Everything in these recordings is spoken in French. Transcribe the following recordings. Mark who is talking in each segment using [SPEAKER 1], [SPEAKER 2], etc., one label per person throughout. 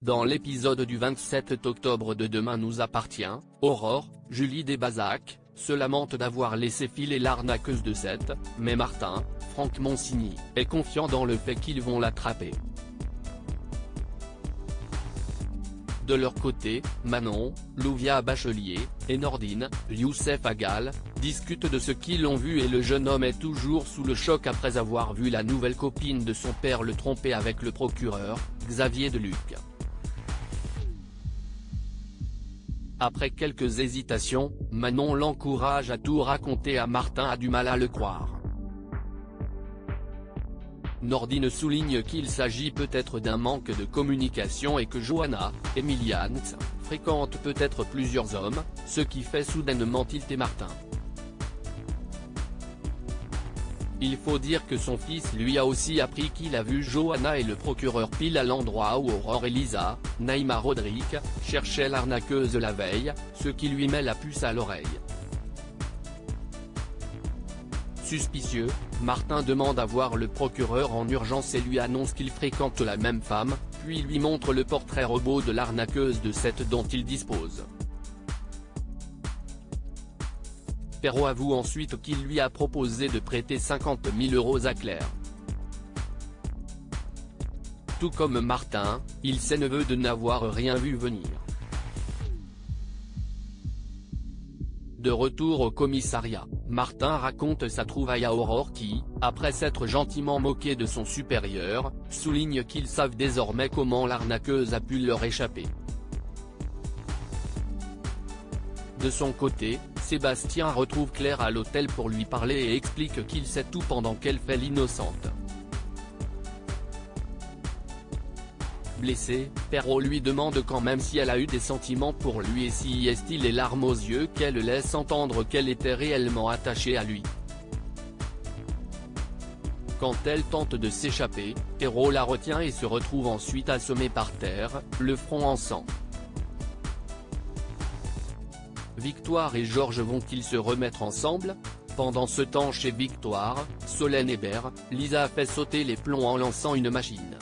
[SPEAKER 1] Dans l'épisode du 27 octobre de Demain nous appartient, Aurore, Julie Desbazac, se lamente d'avoir laissé filer l'arnaqueuse de 7, mais Martin, Franck Monsigny, est confiant dans le fait qu'ils vont l'attraper. De leur côté, Manon, Louvia Bachelier, et Nordine, Youssef Agal, discutent de ce qu'ils ont vu et le jeune homme est toujours sous le choc après avoir vu la nouvelle copine de son père le tromper avec le procureur, Xavier Deluc. Après quelques hésitations, Manon l'encourage à tout raconter à Martin a du mal à le croire. Nordine souligne qu'il s'agit peut-être d'un manque de communication et que Johanna, Emiliane, fréquente peut-être plusieurs hommes, ce qui fait soudainement tilter Martin. Il faut dire que son fils lui a aussi appris qu'il a vu Johanna et le procureur pile à l'endroit où Aurore et Lisa, Naïma Rodrigue, cherchaient l'arnaqueuse la veille, ce qui lui met la puce à l'oreille. Suspicieux, Martin demande à voir le procureur en urgence et lui annonce qu'il fréquente la même femme, puis lui montre le portrait robot de l'arnaqueuse de 7 dont il dispose. Perrault avoue ensuite qu'il lui a proposé de prêter 50 000 € à Claire. Tout comme Martin, il s'est neveu de n'avoir rien vu venir. De retour au commissariat, Martin raconte sa trouvaille à Aurore qui, après s'être gentiment moqué de son supérieur, souligne qu'ils savent désormais comment l'arnaqueuse a pu leur échapper. De son côté, Sébastien retrouve Claire à l'hôtel pour lui parler et explique qu'il sait tout pendant qu'elle fait l'innocente. Blessé, Perrault lui demande quand même si elle a eu des sentiments pour lui et si est-il les larmes aux yeux qu'elle laisse entendre qu'elle était réellement attachée à lui. Quand elle tente de s'échapper, Perrault la retient et se retrouve ensuite assommé par terre, le front en sang. Victoire et Georges vont-ils se remettre ensemble? Pendant ce temps chez Victoire, Solène Hébert, Lisa fait sauter les plombs en lançant une machine.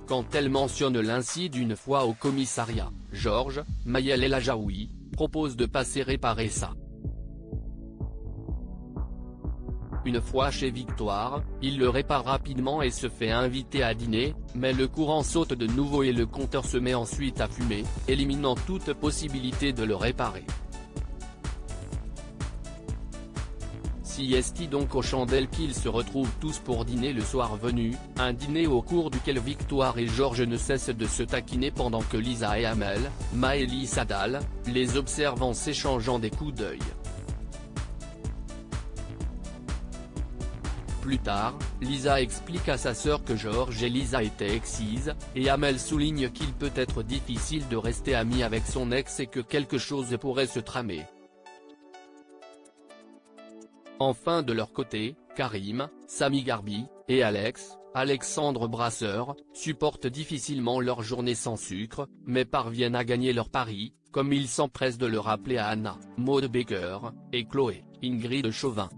[SPEAKER 1] Quand elle mentionne l'incide une fois au commissariat, Georges, Maëlle El Ajaoui, propose de passer réparer ça. Une fois chez Victoire, il le répare rapidement et se fait inviter à dîner, mais le courant saute de nouveau et le compteur se met ensuite à fumer, éliminant toute possibilité de le réparer. Si est donc aux chandelles qu'ils se retrouvent tous pour dîner le soir venu, un dîner au cours duquel Victoire et Georges ne cessent de se taquiner pendant que Lisa et Amel, Maëlys Adal, les observent en s'échangeant des coups d'œil. Plus tard, Lisa explique à sa sœur que Georges et Lisa étaient excises, et Amel souligne qu'il peut être difficile de rester ami avec son ex et que quelque chose pourrait se tramer. Enfin de leur côté, Karim, Samy Garbi, et Alexandre Brasseur, supportent difficilement leur journée sans sucre, mais parviennent à gagner leur pari, comme ils s'empressent de le rappeler à Anna, Maud Baker, et Chloé, Ingrid Chauvin.